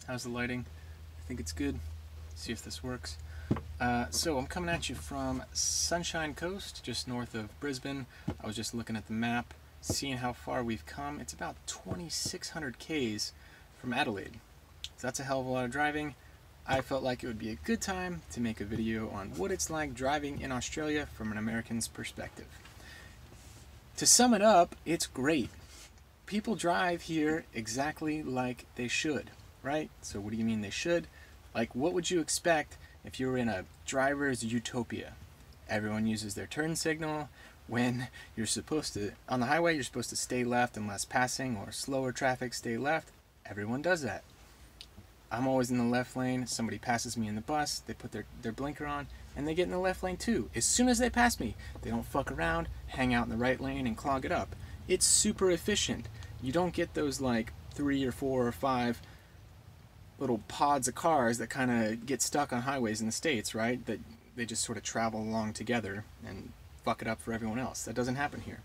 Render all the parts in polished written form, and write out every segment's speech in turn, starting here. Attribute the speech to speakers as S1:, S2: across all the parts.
S1: How's the lighting? I think it's good. See if this works. So I'm coming at you from Sunshine Coast, just north of Brisbane. I was just looking at the map, seeing how far we've come. It's about 2,600 Ks from Adelaide. So that's a hell of a lot of driving. I felt like it would be a good time to make a video on what it's like driving in Australia from an American's perspective. To sum it up, it's great. People drive here exactly like they should, right? So what do you mean they should? Like, what would you expect if you were in a driver's utopia? Everyone uses their turn signal. When you're supposed to, on the highway, you're supposed to stay left unless passing, or slower traffic, stay left. Everyone does that. I'm always in the left lane. Somebody passes me in the bus, they put their blinker on, and they get in the left lane too. As soon as they pass me, they don't fuck around, hang out in the right lane and clog it up. It's super efficient. You don't get those like 3 or 4 or 5 little pods of cars that kind of get stuck on highways in the States, right? That they just sort of travel along together and fuck it up for everyone else. That doesn't happen here.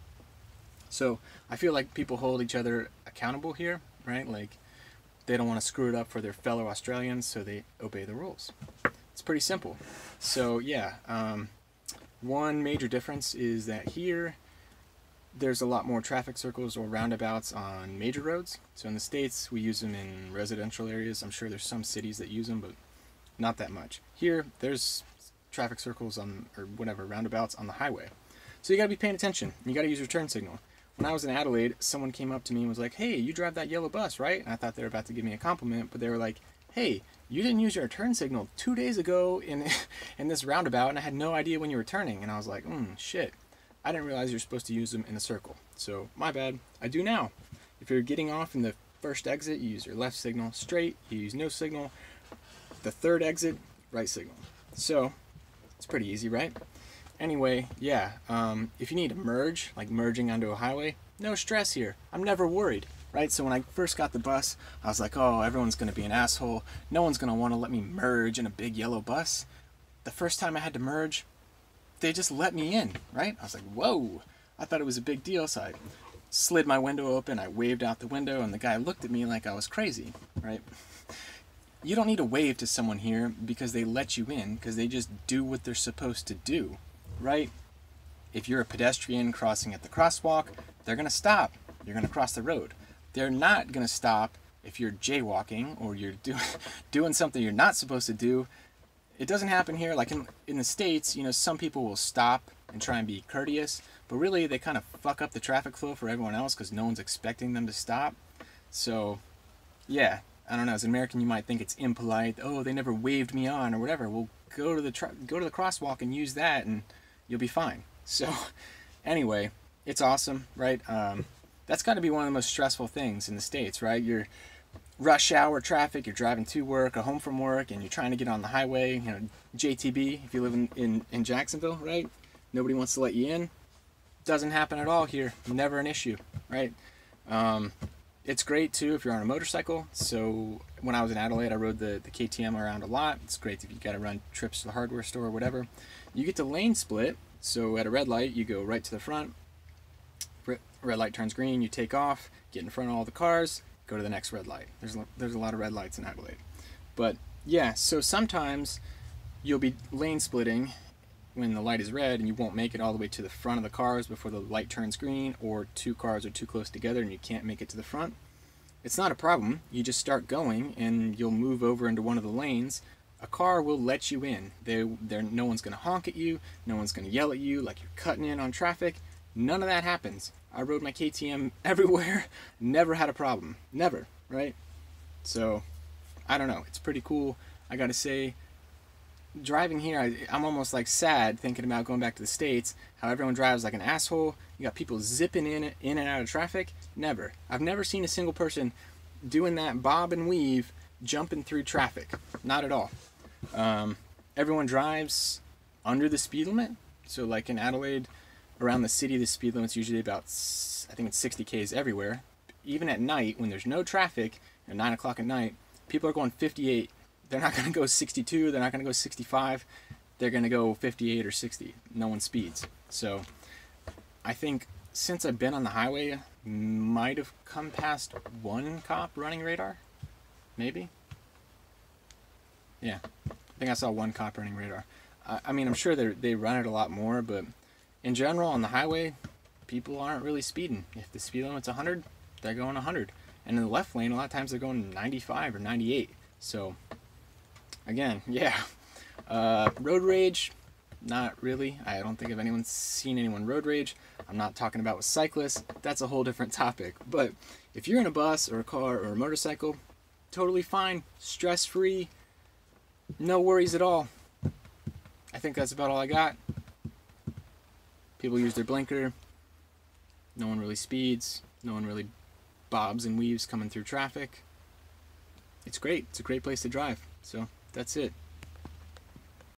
S1: So I feel like people hold each other accountable here, right? Like, they don't want to screw it up for their fellow Australians, so they obey the rules. It's pretty simple. So yeah, one major difference is that here there's a lot more traffic circles or roundabouts on major roads. So in the States, we use them in residential areas. I'm sure there's some cities that use them, but not that much. Here, there's traffic circles on, or whatever, roundabouts on the highway. So you gotta be paying attention. You gotta use your turn signal. When I was in Adelaide, someone came up to me and was like, "Hey, you drive that yellow bus, right?" And I thought they were about to give me a compliment, but they were like, "Hey, you didn't use your turn signal 2 days ago in in this roundabout, and I had no idea when you were turning." And I was like, shit. I didn't realize you're supposed to use them in a circle. So, my bad. I do now. If you're getting off in the first exit, you use your left signal. Straight, you use no signal. The third exit, right signal. So, it's pretty easy, right? Anyway, yeah, if you need to merge, like merging onto a highway, no stress here. I'm never worried, right? So when I first got the bus, I was like, oh, everyone's going to be an asshole. No one's going to want to let me merge in a big yellow bus. The first time I had to merge, they just let me in, right? I was like, whoa. I thought it was a big deal, so I slid my window open, I waved out the window, and the guy looked at me like I was crazy, right? You don't need to wave to someone here because they let you in, because they just do what they're supposed to do. Right? If you're a pedestrian crossing at the crosswalk, they're going to stop. You're going to cross the road. They're not going to stop if you're jaywalking or you're doing something you're not supposed to do. It doesn't happen here. Like in the States, you know, some people will stop and try and be courteous, but really they kind of fuck up the traffic flow for everyone else because no one's expecting them to stop. So, yeah, I don't know. As an American, you might think it's impolite. Oh, they never waved me on or whatever. Well, go to the crosswalk and use that, and you'll be fine. So anyway, it's awesome, right? That's got to be one of the most stressful things in the States, right? You're rush hour traffic, you're driving to work or home from work, and you're trying to get on the highway, you know, JTB, if you live in Jacksonville, right? Nobody wants to let you in. Doesn't happen at all here. Never an issue, right? It's great too if you're on a motorcycle. So when I was in Adelaide, I rode the KTM around a lot. It's great if you got to run trips to the hardware store or whatever. You get to lane split. So at a red light, you go right to the front. Red light turns green, you take off, get in front of all the cars, go to the next red light. There's a lot of red lights in Adelaide. But yeah, so sometimes you'll be lane splitting when the light is red and you won't make it all the way to the front of the cars before the light turns green, or 2 cars are too close together and you can't make it to the front. It's not a problem. You just start going and you'll move over into one of the lanes. A car will let you in. No one's going to honk at you. No one's going to yell at you like you're cutting in on traffic. None of that happens. I rode my KTM everywhere. Never had a problem. Never, right? So, I don't know. It's pretty cool. I got to say, driving here, I'm almost like sad thinking about going back to the States, how everyone drives like an asshole. You got people zipping in and out of traffic. Never. I've never seen a single person doing that bob and weave, jumping through traffic. Not at all. Everyone drives under the speed limit. So like in Adelaide, around the city, the speed limit's usually about, I think it's 60 Ks everywhere. Even at night, when there's no traffic, at 9 o'clock at night, people are going 58. They're not going to go 62, they're not going to go 65, they're going to go 58 or 60. No one speeds. So I think since I've been on the highway, might have come past 1 cop running radar, maybe. Yeah, I think I saw one cop running radar. I mean, I'm sure they run it a lot more, but in general, on the highway, people aren't really speeding. If the speed limit's 100, they're going 100. And in the left lane, a lot of times they're going 95 or 98. So, again, yeah. Road rage, not really. I don't think anyone's seen anyone road rage. I'm not talking about with cyclists. That's a whole different topic. But if you're in a bus or a car or a motorcycle, totally fine, stress-free, no worries at all. I think that's about all I got. People use their blinker. No one really speeds. No one really bobs and weaves coming through traffic. It's great. It's a great place to drive. So that's it.